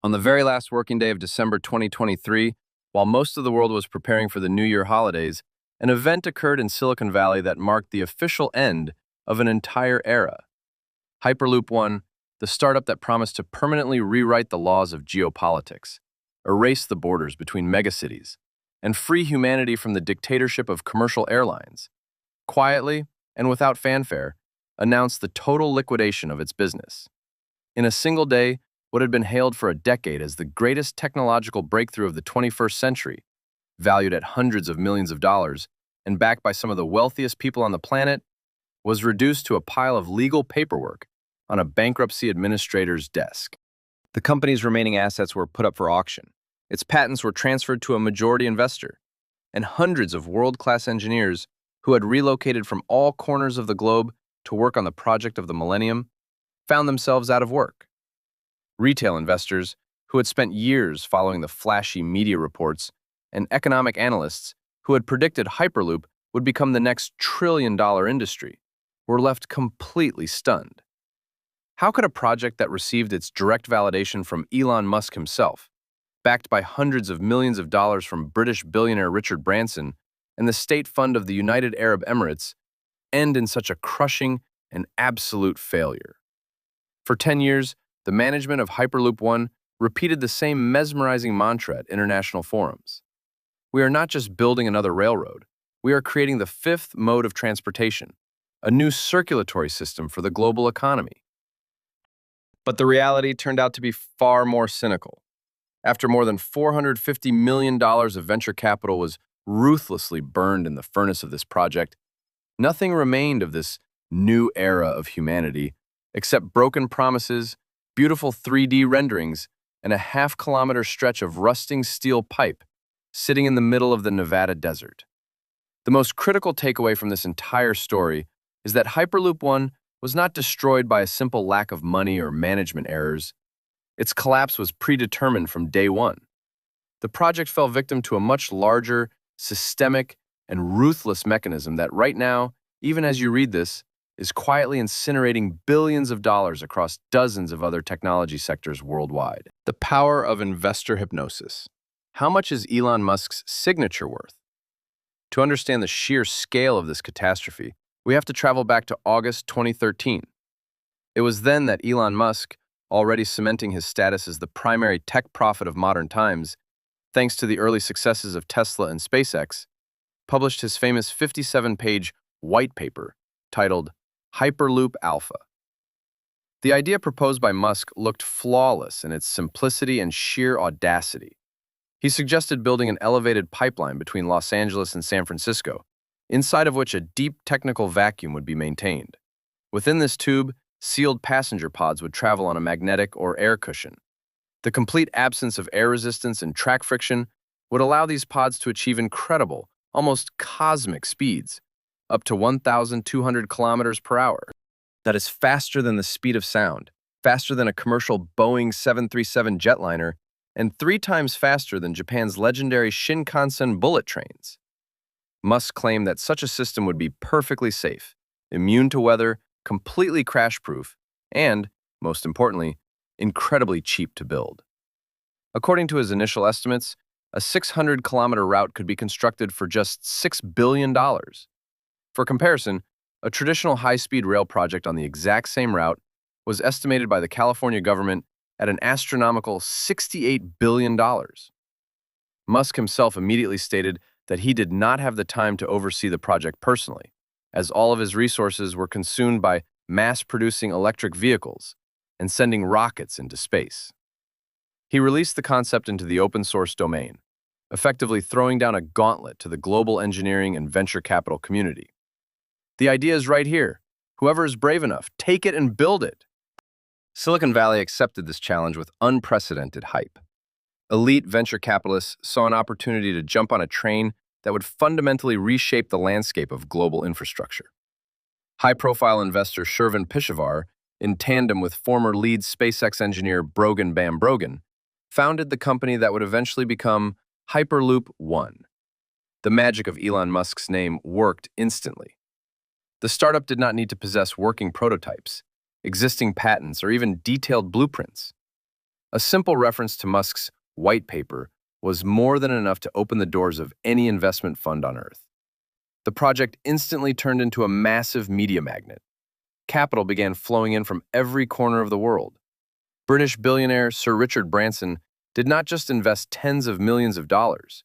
On the very last working day of December 2023, while most of the world was preparing for the New Year holidays, an event occurred in Silicon Valley that marked the official end of an entire era. Hyperloop One, the startup that promised to permanently rewrite the laws of geopolitics, erase the borders between megacities, and free humanity from the dictatorship of commercial airlines, quietly and without fanfare, announced the total liquidation of its business. In a single day, what had been hailed for a decade as the greatest technological breakthrough of the 21st century, valued at hundreds of millions of dollars and backed by some of the wealthiest people on the planet, was reduced to a pile of legal paperwork on a bankruptcy administrator's desk. The company's remaining assets were put up for auction. Its patents were transferred to a majority investor, and hundreds of world-class engineers who had relocated from all corners of the globe to work on the project of the millennium found themselves out of work. Retail investors, who had spent years following the flashy media reports, and economic analysts who had predicted Hyperloop would become the next trillion-dollar industry, were left completely stunned. How could a project that received its direct validation from Elon Musk himself, backed by hundreds of millions of dollars from British billionaire Richard Branson and the state fund of the United Arab Emirates, end in such a crushing and absolute failure? For 10 years, the management of Hyperloop One repeated the same mesmerizing mantra at international forums. We are not just building another railroad, we are creating the fifth mode of transportation, a new circulatory system for the global economy. But the reality turned out to be far more cynical. After more than $450 million of venture capital was ruthlessly burned in the furnace of this project, nothing remained of this new era of humanity except broken promises, beautiful 3D renderings, and a half-kilometer stretch of rusting steel pipe sitting in the middle of the Nevada desert. The most critical takeaway from this entire story is that Hyperloop One was not destroyed by a simple lack of money or management errors. Its collapse was predetermined from day one. The project fell victim to a much larger, systemic, and ruthless mechanism that right now, even as you read this, is quietly incinerating billions of dollars across dozens of other technology sectors worldwide. The power of investor hypnosis. How much is Elon Musk's signature worth? To understand the sheer scale of this catastrophe, we have to travel back to August 2013. It was then that Elon Musk, already cementing his status as the primary tech prophet of modern times, thanks to the early successes of Tesla and SpaceX, published his famous 57-page white paper titled Hyperloop Alpha. The idea proposed by Musk looked flawless in its simplicity and sheer audacity. He suggested building an elevated pipeline between Los Angeles and San Francisco, inside of which a deep technical vacuum would be maintained. Within this tube, sealed passenger pods would travel on a magnetic or air cushion. The complete absence of air resistance and track friction would allow these pods to achieve incredible, almost cosmic speeds, up to 1,200 kilometers per hour. That is faster than the speed of sound, faster than a commercial Boeing 737 jetliner, and 3 times faster than Japan's legendary Shinkansen bullet trains. Musk claimed that such a system would be perfectly safe, immune to weather, completely crash-proof, and, most importantly, incredibly cheap to build. According to his initial estimates, a 600-kilometer route could be constructed for just $6 billion. For comparison, a traditional high-speed rail project on the exact same route was estimated by the California government at an astronomical $68 billion. Musk himself immediately stated that he did not have the time to oversee the project personally, as all of his resources were consumed by mass-producing electric vehicles and sending rockets into space. He released the concept into the open-source domain, effectively throwing down a gauntlet to the global engineering and venture capital community. The idea is right here. Whoever is brave enough, take it and build it. Silicon Valley accepted this challenge with unprecedented hype. Elite venture capitalists saw an opportunity to jump on a train that would fundamentally reshape the landscape of global infrastructure. High-profile investor Shervin Pishevar, in tandem with former lead SpaceX engineer Brogan Bam Brogan, founded the company that would eventually become Hyperloop One. The magic of Elon Musk's name worked instantly. The startup did not need to possess working prototypes, existing patents, or even detailed blueprints. A simple reference to Musk's white paper was more than enough to open the doors of any investment fund on Earth. The project instantly turned into a massive media magnet. Capital began flowing in from every corner of the world. British billionaire Sir Richard Branson did not just invest tens of millions of dollars.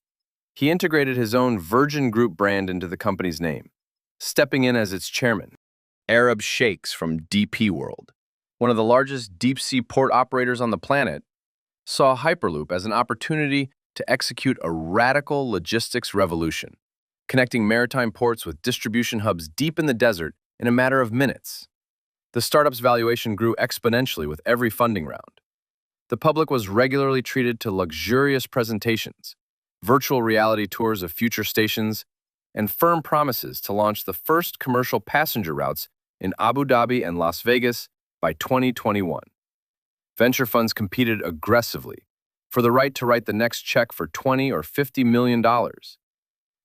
He integrated his own Virgin Group brand into the company's name, stepping in as its chairman. Arab sheikhs from DP World, one of the largest deep-sea port operators on the planet, saw Hyperloop as an opportunity to execute a radical logistics revolution, connecting maritime ports with distribution hubs deep in the desert in a matter of minutes. The startup's valuation grew exponentially with every funding round. The public was regularly treated to luxurious presentations, virtual reality tours of future stations, and firm promises to launch the first commercial passenger routes in Abu Dhabi and Las Vegas by 2021. Venture funds competed aggressively for the right to write the next check for $20 or $50 million.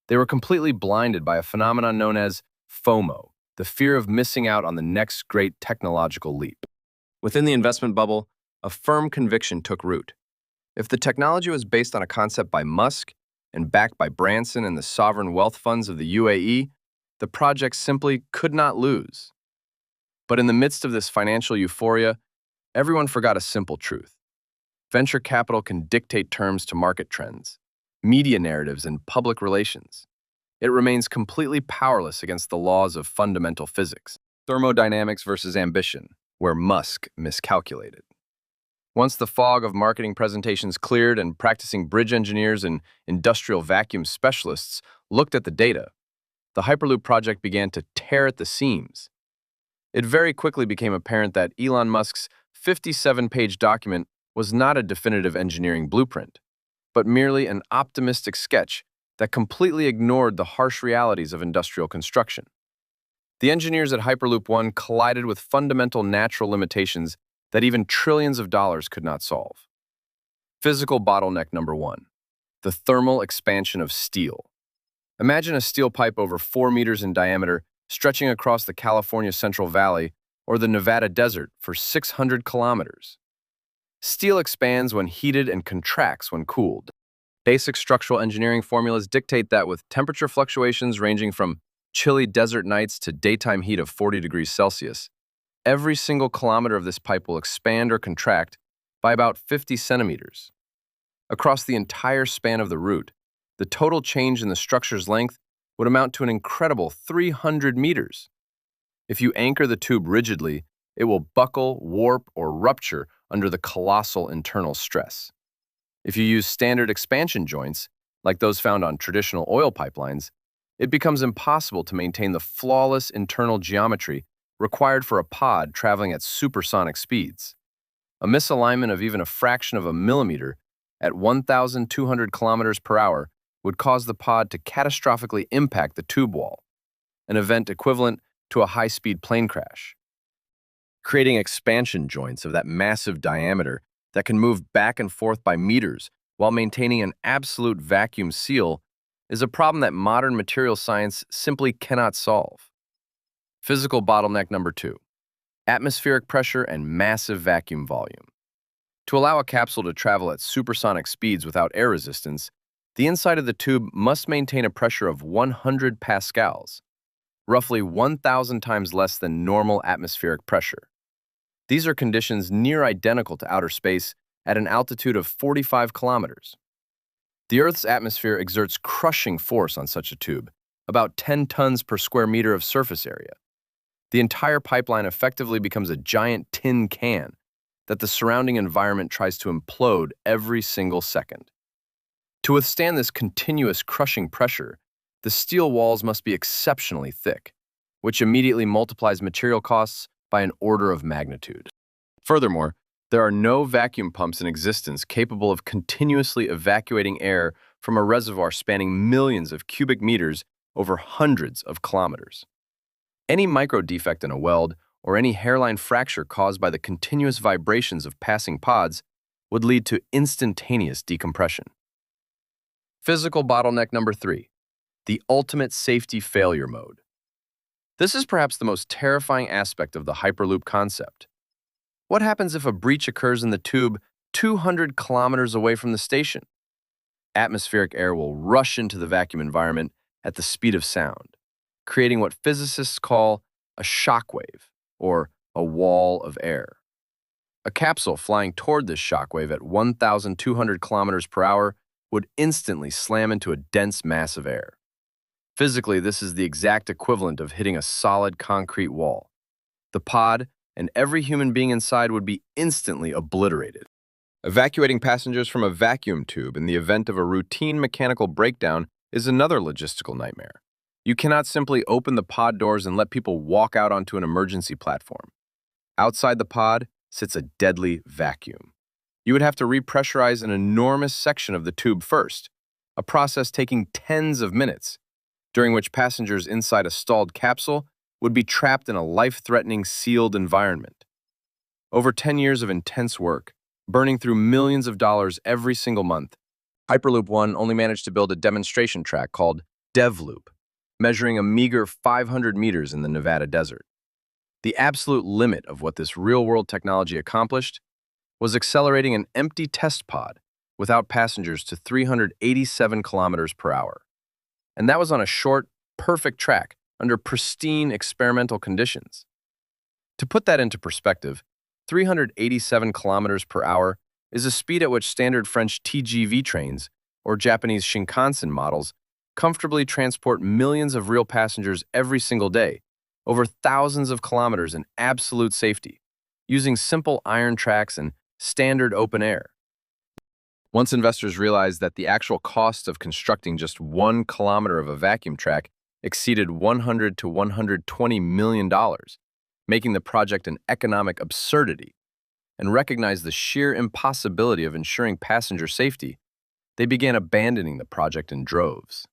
They were completely blinded by a phenomenon known as FOMO, the fear of missing out on the next great technological leap. Within the investment bubble, a firm conviction took root. If the technology was based on a concept by Musk and backed by Branson and the sovereign wealth funds of the UAE, the project simply could not lose. But in the midst of this financial euphoria, everyone forgot a simple truth. Venture capital can dictate terms to market trends, media narratives, and public relations. It remains completely powerless against the laws of fundamental physics. Thermodynamics versus ambition, where Musk miscalculated. Once the fog of marketing presentations cleared and practicing bridge engineers and industrial vacuum specialists looked at the data, the Hyperloop project began to tear at the seams. It very quickly became apparent that Elon Musk's 57-page document was not a definitive engineering blueprint, but merely an optimistic sketch that completely ignored the harsh realities of industrial construction. The engineers at Hyperloop One collided with fundamental natural limitations that even trillions of dollars could not solve. Physical bottleneck number 1, the thermal expansion of steel. Imagine a steel pipe over 4 meters in diameter stretching across the California Central Valley or the Nevada desert for 600 kilometers. Steel expands when heated and contracts when cooled. Basic structural engineering formulas dictate that with temperature fluctuations ranging from chilly desert nights to daytime heat of 40 degrees Celsius, every single kilometer of this pipe will expand or contract by about 50 centimeters. Across the entire span of the route, the total change in the structure's length would amount to an incredible 300 meters. If you anchor the tube rigidly, it will buckle, warp, or rupture under the colossal internal stress. If you use standard expansion joints, like those found on traditional oil pipelines, it becomes impossible to maintain the flawless internal geometry required for a pod traveling at supersonic speeds. A misalignment of even a fraction of a millimeter at 1,200 kilometers per hour would cause the pod to catastrophically impact the tube wall, an event equivalent to a high-speed plane crash. Creating expansion joints of that massive diameter that can move back and forth by meters while maintaining an absolute vacuum seal is a problem that modern material science simply cannot solve. Physical bottleneck number 2, atmospheric pressure and massive vacuum volume. To allow a capsule to travel at supersonic speeds without air resistance, the inside of the tube must maintain a pressure of 100 pascals, roughly 1,000 times less than normal atmospheric pressure. These are conditions near identical to outer space at an altitude of 45 kilometers. The Earth's atmosphere exerts crushing force on such a tube, about 10 tons per square meter of surface area. The entire pipeline effectively becomes a giant tin can that the surrounding environment tries to implode every single second. To withstand this continuous crushing pressure, the steel walls must be exceptionally thick, which immediately multiplies material costs by an order of magnitude. Furthermore, there are no vacuum pumps in existence capable of continuously evacuating air from a reservoir spanning millions of cubic meters over hundreds of kilometers. Any micro defect in a weld or any hairline fracture caused by the continuous vibrations of passing pods would lead to instantaneous decompression. Physical bottleneck number 3, the ultimate safety failure mode. This is perhaps the most terrifying aspect of the Hyperloop concept. What happens if a breach occurs in the tube 200 kilometers away from the station. Atmospheric air will rush into the vacuum environment at the speed of sound, creating what physicists call a shock wave, or a wall of air. A capsule flying toward this shock wave at 1,200 kilometers per hour would instantly slam into a dense mass of air. Physically, this is the exact equivalent of hitting a solid concrete wall. The pod and every human being inside would be instantly obliterated. Evacuating passengers from a vacuum tube in the event of a routine mechanical breakdown is another logistical nightmare. You cannot simply open the pod doors and let people walk out onto an emergency platform. Outside the pod sits a deadly vacuum. You would have to repressurize an enormous section of the tube first, a process taking tens of minutes, during which passengers inside a stalled capsule would be trapped in a life-threatening sealed environment. Over 10 years of intense work, burning through millions of dollars every single month, Hyperloop One only managed to build a demonstration track called DevLoop, measuring a meager 500 meters in the Nevada desert. The absolute limit of what this real-world technology accomplished was accelerating an empty test pod without passengers to 387 kilometers per hour. And that was on a short, perfect track under pristine experimental conditions. To put that into perspective, 387 kilometers per hour is a speed at which standard French TGV trains or Japanese Shinkansen models comfortably transport millions of real passengers every single day, over thousands of kilometers in absolute safety, using simple iron tracks and standard open air. Once investors realized that the actual cost of constructing just 1 kilometer of a vacuum track exceeded $100 to $120 million, making the project an economic absurdity, and recognized the sheer impossibility of ensuring passenger safety, they began abandoning the project in droves.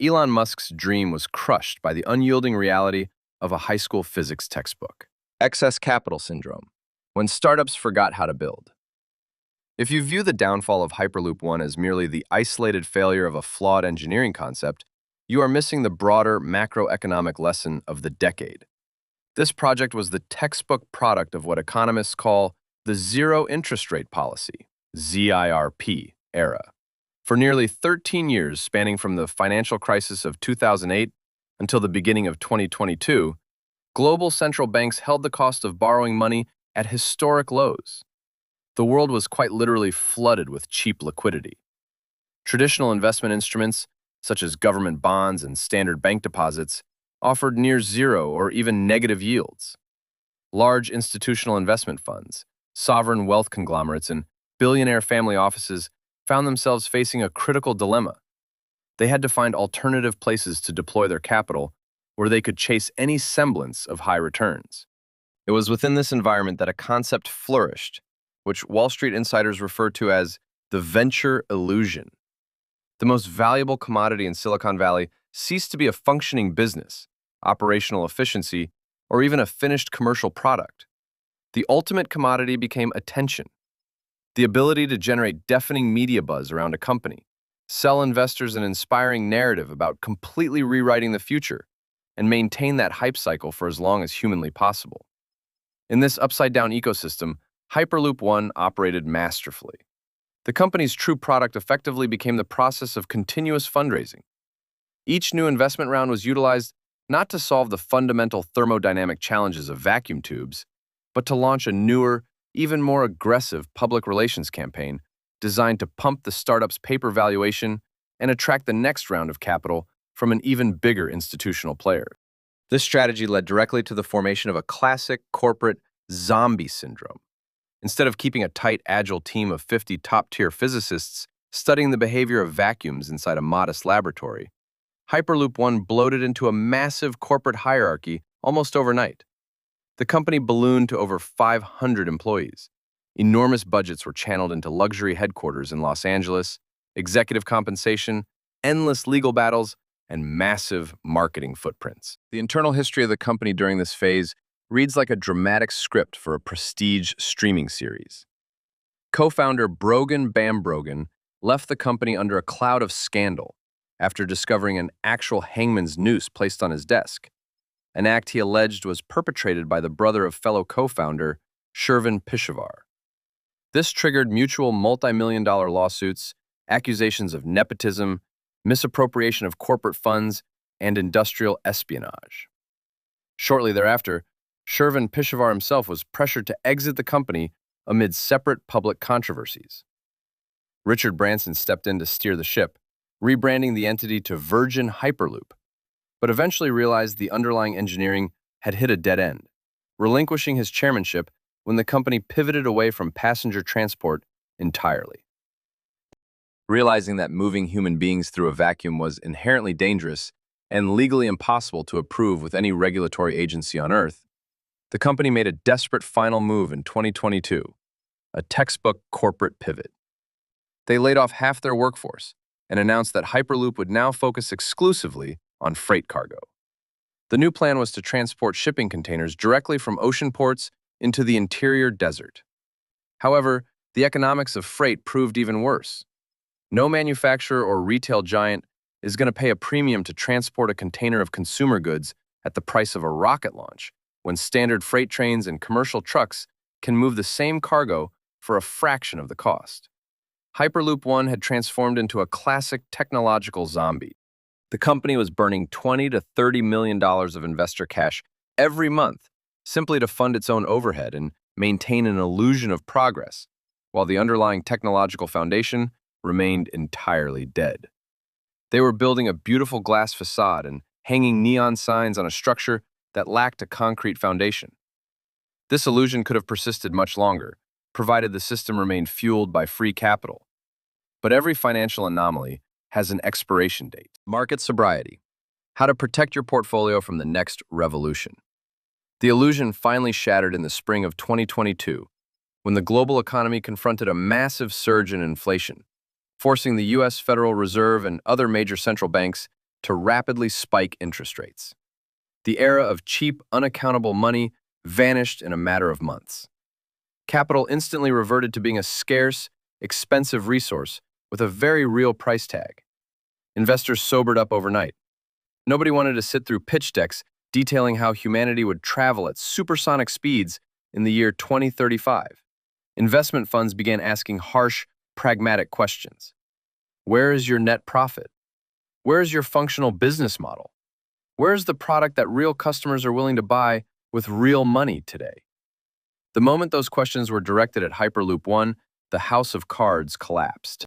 Elon Musk's dream was crushed by the unyielding reality of a high school physics textbook. Excess capital syndrome, when startups forgot how to build. If you view the downfall of Hyperloop One as merely the isolated failure of a flawed engineering concept, you are missing the broader macroeconomic lesson of the decade. This project was the textbook product of what economists call the zero interest rate policy, ZIRP, era. For nearly 13 years, spanning from the financial crisis of 2008 until the beginning of 2022, global central banks held the cost of borrowing money at historic lows. The world was quite literally flooded with cheap liquidity. Traditional investment instruments, such as government bonds and standard bank deposits, offered near zero or even negative yields. Large institutional investment funds, sovereign wealth conglomerates, and billionaire family offices found themselves facing a critical dilemma. They had to find alternative places to deploy their capital where they could chase any semblance of high returns. It was within this environment that a concept flourished, which Wall Street insiders refer to as the venture illusion. The most valuable commodity in Silicon Valley ceased to be a functioning business, operational efficiency, or even a finished commercial product. The ultimate commodity became attention, the ability to generate deafening media buzz around a company, sell investors an inspiring narrative about completely rewriting the future, and maintain that hype cycle for as long as humanly possible. In this upside-down ecosystem, Hyperloop One operated masterfully. The company's true product effectively became the process of continuous fundraising. Each new investment round was utilized not to solve the fundamental thermodynamic challenges of vacuum tubes, but to launch a newer, even more aggressive public relations campaign designed to pump the startup's paper valuation and attract the next round of capital from an even bigger institutional player. This strategy led directly to the formation of a classic corporate zombie syndrome. Instead of keeping a tight, agile team of 50 top-tier physicists studying the behavior of vacuums inside a modest laboratory, Hyperloop One bloated into a massive corporate hierarchy almost overnight. The company ballooned to over 500 employees. Enormous budgets were channeled into luxury headquarters in Los Angeles, executive compensation, endless legal battles, and massive marketing footprints. The internal history of the company during this phase reads like a dramatic script for a prestige streaming series. Co-founder Brogan Bambrogan left the company under a cloud of scandal after discovering an actual hangman's noose placed on his desk, an act he alleged was perpetrated by the brother of fellow co-founder Shervin Pishevar. This triggered mutual multi-million-dollar lawsuits, accusations of nepotism, misappropriation of corporate funds, and industrial espionage. Shortly thereafter, Shervin Pishovar himself was pressured to exit the company amid separate public controversies. Richard Branson stepped in to steer the ship, rebranding the entity to Virgin Hyperloop, but eventually realized the underlying engineering had hit a dead end, relinquishing his chairmanship when the company pivoted away from passenger transport entirely. Realizing that moving human beings through a vacuum was inherently dangerous and legally impossible to approve with any regulatory agency on Earth, the company made a desperate final move in 2022, a textbook corporate pivot. They laid off half their workforce and announced that Hyperloop would now focus exclusively on freight cargo. The new plan was to transport shipping containers directly from ocean ports into the interior desert. However, the economics of freight proved even worse. No manufacturer or retail giant is going to pay a premium to transport a container of consumer goods at the price of a rocket launch, when standard freight trains and commercial trucks can move the same cargo for a fraction of the cost. Hyperloop One had transformed into a classic technological zombie. The company was burning $20 to $30 million of investor cash every month simply to fund its own overhead and maintain an illusion of progress, while the underlying technological foundation remained entirely dead. They were building a beautiful glass facade and hanging neon signs on a structure that lacked a concrete foundation. This illusion could have persisted much longer, provided the system remained fueled by free capital. But every financial anomaly has an expiration date. Market sobriety. How to protect your portfolio from the next revolution. The illusion finally shattered in the spring of 2022, when the global economy confronted a massive surge in inflation, forcing the U.S. Federal Reserve and other major central banks to rapidly spike interest rates. The era of cheap, unaccountable money vanished in a matter of months. Capital instantly reverted to being a scarce, expensive resource with a very real price tag. Investors sobered up overnight. Nobody wanted to sit through pitch decks detailing how humanity would travel at supersonic speeds in the year 2035. Investment funds began asking harsh, pragmatic questions. Where is your net profit? Where is your functional business model? Where is the product that real customers are willing to buy with real money today? The moment those questions were directed at Hyperloop One, the house of cards collapsed.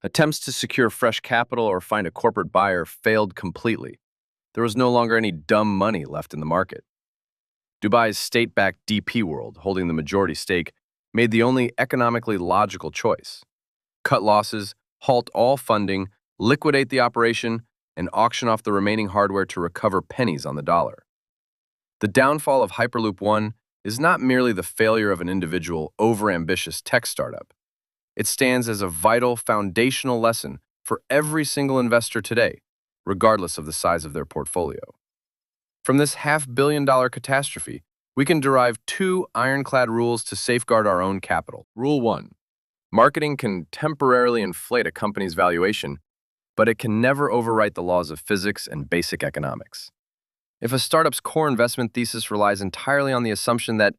Attempts to secure fresh capital or find a corporate buyer failed completely. There was no longer any dumb money left in the market. Dubai's state-backed DP World, holding the majority stake, made the only economically logical choice: cut losses, halt all funding, liquidate the operation, and auction off the remaining hardware to recover pennies on the dollar. The downfall of Hyperloop One is not merely the failure of an individual, overambitious tech startup. It stands as a vital, foundational lesson for every single investor today, regardless of the size of their portfolio. From this $500 million catastrophe, we can derive two ironclad rules to safeguard our own capital. Rule 1. Marketing can temporarily inflate a company's valuation, but it can never overwrite the laws of physics and basic economics. If a startup's core investment thesis relies entirely on the assumption that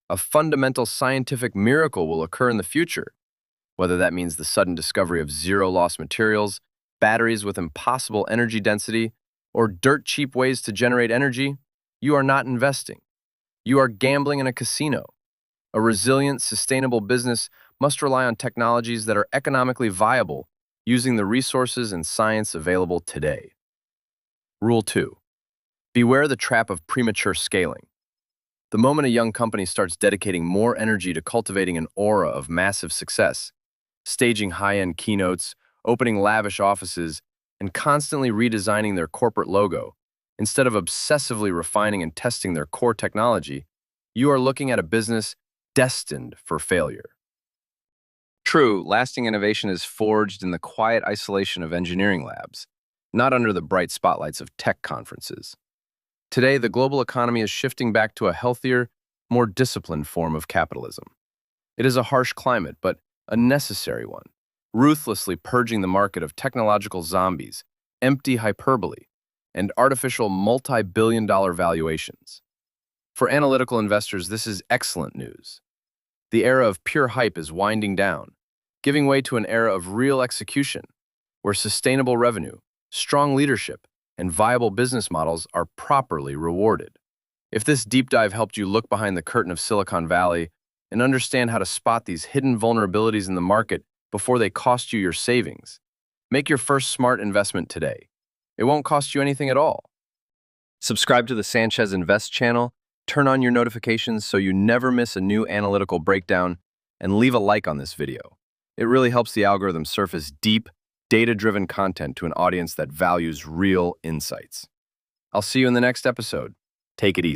a fundamental scientific miracle will occur in the future, whether that means the sudden discovery of zero-loss materials, batteries with impossible energy density, or dirt-cheap ways to generate energy, you are not investing. You are gambling in a casino. A resilient, sustainable business must rely on technologies that are economically viable using the resources and science available today. Rule 2. Beware the trap of premature scaling. The moment a young company starts dedicating more energy to cultivating an aura of massive success, staging high-end keynotes, opening lavish offices, and constantly redesigning their corporate logo, instead of obsessively refining and testing their core technology, you are looking at a business destined for failure. True, lasting innovation is forged in the quiet isolation of engineering labs, not under the bright spotlights of tech conferences. Today, the global economy is shifting back to a healthier, more disciplined form of capitalism. It is a harsh climate, but a necessary one, ruthlessly purging the market of technological zombies, empty hyperbole, and artificial multi-billion-dollar valuations. For analytical investors, this is excellent news. The era of pure hype is winding down, giving way to an era of real execution, where sustainable revenue, strong leadership, and viable business models are properly rewarded. If this deep dive helped you look behind the curtain of Silicon Valley and understand how to spot these hidden vulnerabilities in the market before they cost you your savings, make your first smart investment today. It won't cost you anything at all. Subscribe to the Sanchez Invest channel, turn on your notifications so you never miss a new analytical breakdown, and leave a like on this video. It really helps the algorithm surface deep, data-driven content to an audience that values real insights. I'll see you in the next episode. Take it easy.